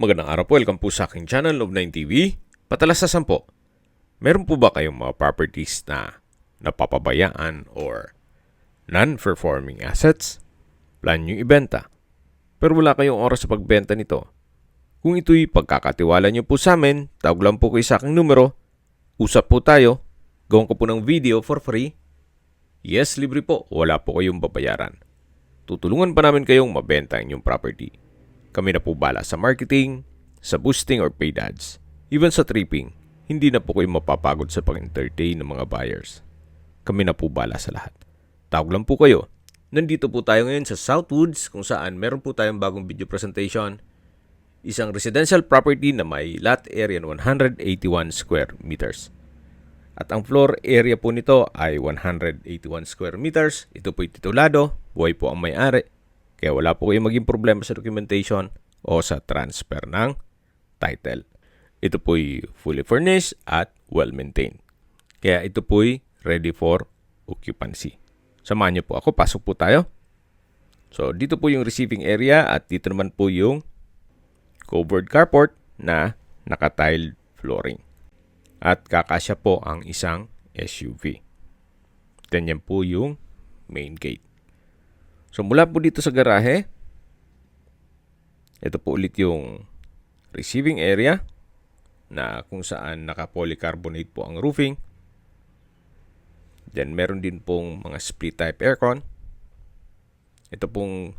Magandang araw po, welcome po sa aking channel, Love9 TV. Patalasasan po, meron po ba kayong mga properties na napapabayaan or non-performing assets? Plan nyo ibenta, pero wala kayong oras sa pagbenta nito. Kung ito'y pagkakatiwala nyo po sa amin, tawag lang po kayo sa aking numero, usap po tayo, gawin ko po ng video for free. Yes, libre po, wala po kayong babayaran. Tutulungan pa namin kayong mabenta ang inyong property. Kami na po bala sa marketing, sa boosting or paid ads, even sa tripping. Hindi na po kayo mapapagod sa pag-entertain ng mga buyers. Kami na po bala sa lahat. Tawag lang po kayo. Nandito po tayo ngayon sa Southwoods kung saan meron po tayong bagong video presentation. Isang residential property na may lot area na 181 square meters. At ang floor area po nito ay 181 square meters. Ito po'y titulado, buhay po ang may-ari. Kaya wala po kayong maging problema sa documentation o sa transfer ng title. Ito po'y fully furnished at well-maintained. Kaya ito po'y ready for occupancy. Samahan niyo po ako, pasok po tayo. So dito po yung receiving area at dito naman po yung covered carport na naka-tiled flooring. At kakasya po ang isang SUV. Then yan po yung main gate. So mula po dito sa garahe, ito po ulit yung receiving area na kung saan naka-polycarbonate po ang roofing. Then meron din pong mga split type aircon. Ito pong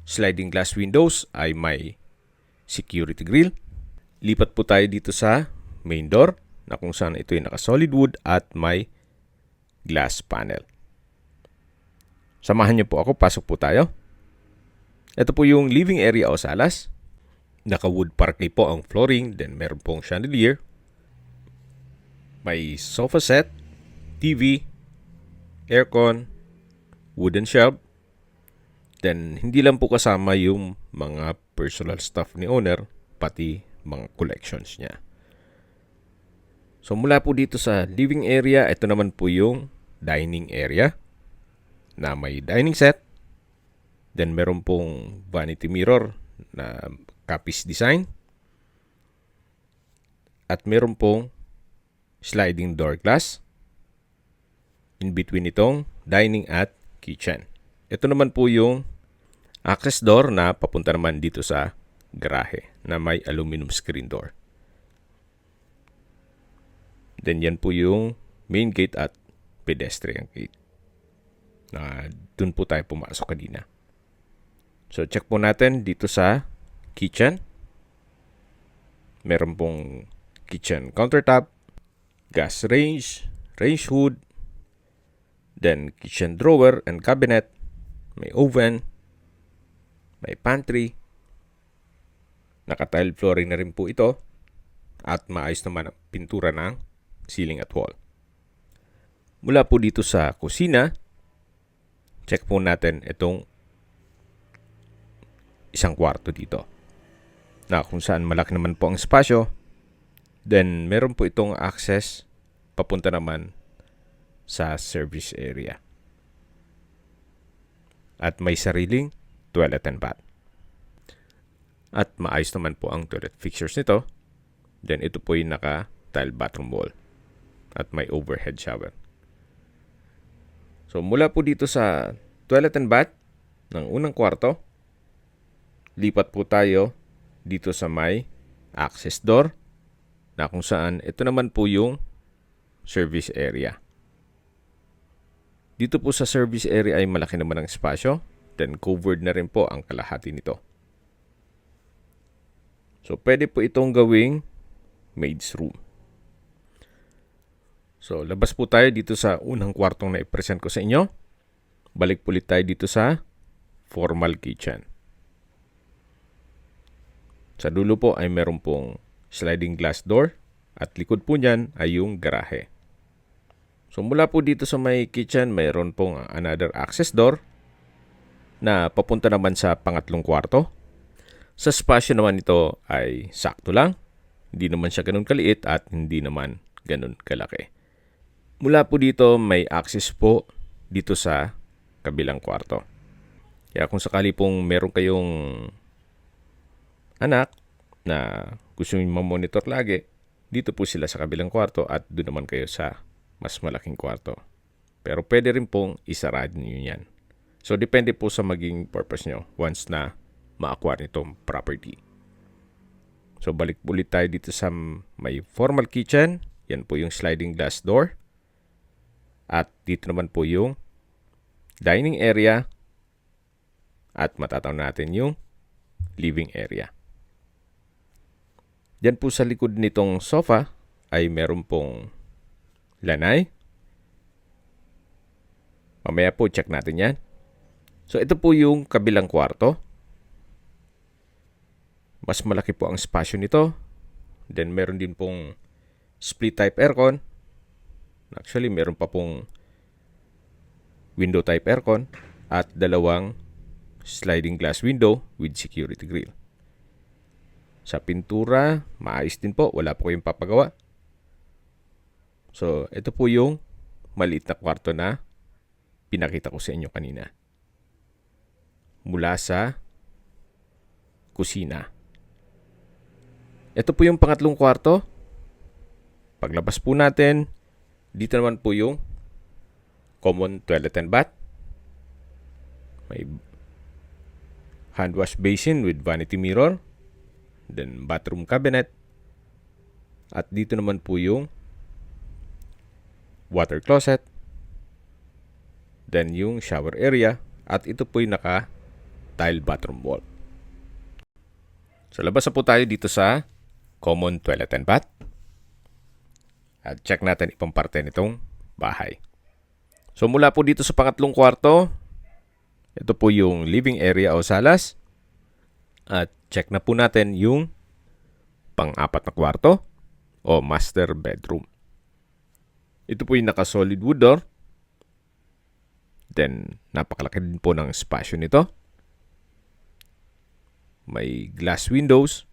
sliding glass windows ay may security grill. Lipat po tayo dito sa main door na kung saan ito ay naka-solid wood at may glass panel. Samahan niyo po ako, pasok po tayo. Ito po yung living area o salas. Naka-wood parquet po ang flooring, then meron pong chandelier. May sofa set, TV, aircon, wooden shelf. Then hindi lang po kasama yung mga personal stuff ni owner, pati mga collections niya. So mula po dito sa living area, ito naman po yung dining area na may dining set. Then meron pong vanity mirror na Capiz design. At meron pong sliding door glass in between itong dining at kitchen. Ito naman po yung access door na papunta naman dito sa garahe na may aluminum screen door. Then yan po yung main gate at pedestrian gate. Na dun po tayo pumasok kanina. So check po natin dito sa kitchen. Meron pong kitchen countertop, gas range, range hood, then kitchen drawer and cabinet, may oven, may pantry, naka-tile flooring na rin po ito, at maayos naman ang pintura ng ceiling at wall. Mula po dito sa kusina, check po natin itong isang kwarto dito. Na kung saan malaki naman po ang espasyo. Then meron po itong access papunta naman sa service area. At may sariling toilet and bath. At maayos naman po ang toilet fixtures nito. Then ito po yung naka-tile bathroom wall. At may overhead shower. So mula po dito sa toilet and bath ng unang kwarto, lipat po tayo dito sa may access door na kung saan ito naman po yung service area. Dito po sa service area ay malaki naman ang espasyo, then covered na rin po ang kalahati nito. So pwede po itong gawing maid's room. So, labas po tayo dito sa unang kwartong na i-present ko sa inyo. Balik po ulit tayo dito sa formal kitchen. Sa dulo po ay meron pong sliding glass door at likod po niyan ay yung garahe. So, mula po dito sa may kitchen, mayroon pong another access door na papunta naman sa pangatlong kwarto. Sa spasyo naman ito ay sakto lang. Hindi naman siya ganun kaliit at hindi naman ganun kalaki. Mula po dito, may access po dito sa kabilang kwarto. Kaya kung sakali pong meron kayong anak na gusto nyo mamonitor lagi, dito po sila sa kabilang kwarto at doon naman kayo sa mas malaking kwarto. Pero pwede rin pong isarado nyo yan. So, depende po sa maging purpose nyo once na ma-acquire nitong property. So, balik ulit tayo dito sa may formal kitchen. Yan po yung sliding glass door. At dito naman po yung dining area. At matatawag natin yung living area. Diyan po sa likod nitong sofa ay meron pong lanay. Mamaya po check natin yan. So ito po yung kabilang kwarto. Mas malaki po ang spasyo nito. Then meron din pong split type aircon. Actually meron pa pong window type aircon at dalawang sliding glass window with security grill. Sa pintura, maayos din po. Wala po kayong papagawa. So, ito po yung maliit na kwarto na pinakita ko sa inyo kanina. Mula sa kusina. Ito po yung pangatlong kwarto. Paglabas po natin, dito naman po yung common toilet and bath. May hand wash basin with vanity mirror. Then bathroom cabinet. At dito naman po yung water closet. Then yung shower area. At ito po yung naka-tile bathroom wall. So labas na po tayo dito sa common toilet and bath. At check natin ibang parte nitong bahay. So mula po dito sa pangatlong kwarto, ito po yung living area o salas. At check na po natin yung pang-apat na kwarto o master bedroom. Ito po yung naka-solid wood door. Then, napakalaki din po ng spasyo nito. May glass windows.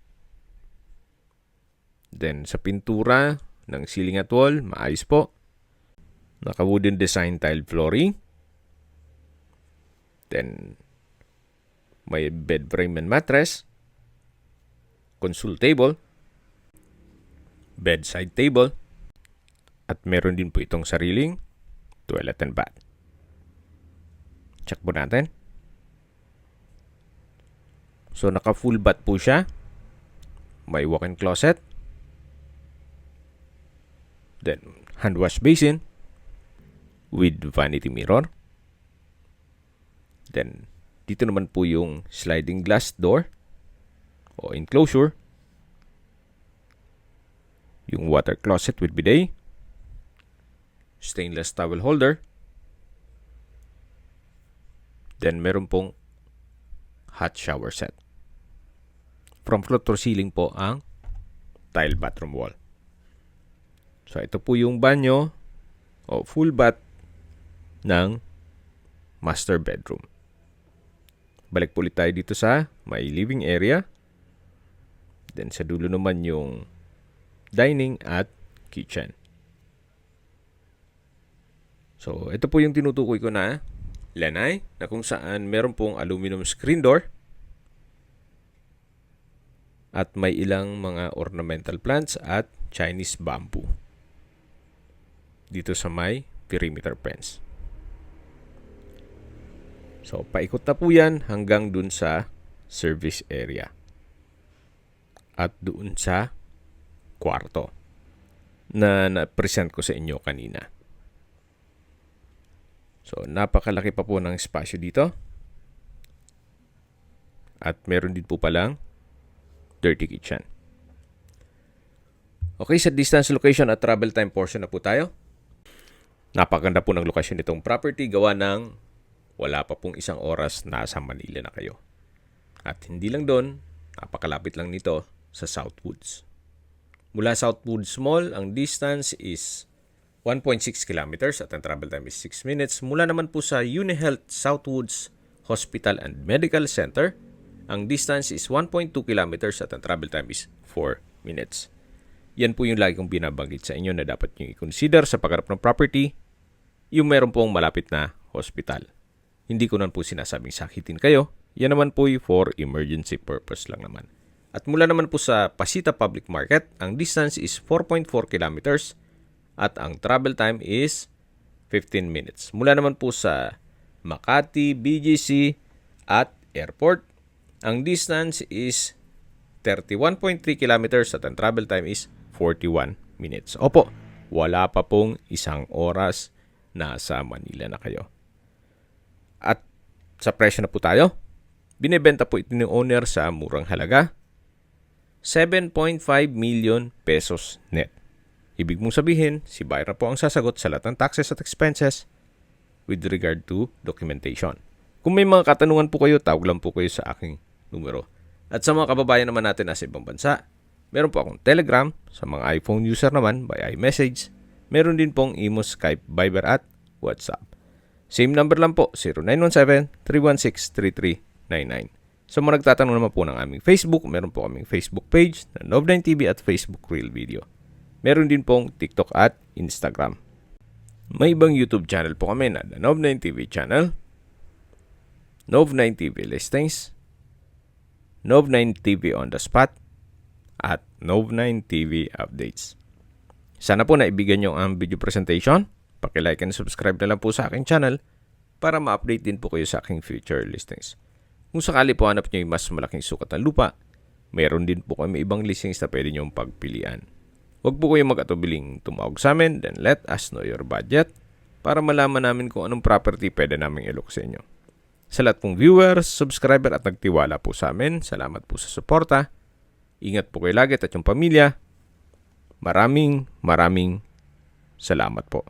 Then, sa pintura ng ceiling at wall, maayos po. Naka-wooden design tile flooring. Then, may bed frame and mattress, console table, bedside table, at meron din po itong sariling toilet and bath. Check po natin. So, naka full bath po siya. May walk-in closet. Then, hand wash basin with vanity mirror. Then, dito naman po yung sliding glass door o enclosure. Yung water closet with bidet. Stainless towel holder. Then meron pong hot shower set. From floor to ceiling po ang tile bathroom wall. So ito po yung banyo o full bath ng master bedroom. Balik po ulit tayo dito sa may living area. Then sa dulo naman yung dining at kitchen. So, ito po yung tinutukoy ko na lanay na kung saan meron pong aluminum screen door at may ilang mga ornamental plants at Chinese bamboo dito sa may perimeter fence. So, paikot na po yan hanggang dun sa service area. At doon sa kwarto na na-present ko sa inyo kanina. So, napakalaki pa po ng espasyo dito. At meron din po palang dirty kitchen. Okay, sa distance, location at travel time portion na po tayo. Napakaganda po ng lokasyon nitong property gawa ng wala pa pong isang oras nasa Manila na kayo. At hindi lang doon, napakalapit lang nito sa Southwoods. Mula Southwoods Mall, ang distance is 1.6 kilometers at ang travel time is 6 minutes. Mula naman po sa UniHealth Southwoods Hospital and Medical Center, ang distance is 1.2 kilometers at ang travel time is 4 minutes. Yan po yung lagi kong binabanggit sa inyo na dapat nyo i-consider sa pagharap ng property, yung meron pong malapit na hospital. Hindi ko naman po sinasabing sakitin kayo. Yan naman po for emergency purpose lang naman. At mula naman po sa Pasita Public Market, ang distance is 4.4 kilometers at ang travel time is 15 minutes. Mula naman po sa Makati, BGC at Airport, ang distance is 31.3 kilometers at ang travel time is 41 minutes. Opo, wala pa pong isang oras nasa Manila na kayo. At sa presyo na po tayo, binebenta po ito ng owner sa murang halaga, 7.5 million pesos net. Ibig mong sabihin, si buyer po ang sasagot sa lahat ng taxes at expenses with regard to documentation. Kung may mga katanungan po kayo, tawag lang po kayo sa aking numero. At sa mga kababayan naman natin nasa ibang bansa, meron po akong Telegram, sa mga iPhone user naman by iMessage. Meron din pong Imo, Skype, Viber at WhatsApp. Same number lang po, 0917-316-3399. Sa mga nagtatanong naman po ng aming Facebook, meron po kaming Facebook page na Nov9 TV at Facebook Reel Video. Meron din pong TikTok at Instagram. May ibang YouTube channel po kami na The Nov9 TV channel, Nov9 TV Listings, Nov9 TV On The Spot, at Nov9 TV Updates. Sana po naibigan nyo ang video presentation. Paki-like and subscribe na lang po sa aking channel para ma-update din po kayo sa aking future listings. Kung sakali po hanap nyo yung mas malaking sukat ng lupa, mayroon din po kami ibang listings na pwede nyong pagpilian. Huwag po kayong mag-atubiling tumawag sa amin, then let us know your budget para malaman namin kung anong property pwede naming ilok sa inyo. Sa lahat pong viewers, subscriber at nagtiwala po sa amin, salamat po sa suporta. Ingat po kayo lagi at yung pamilya. Maraming salamat po.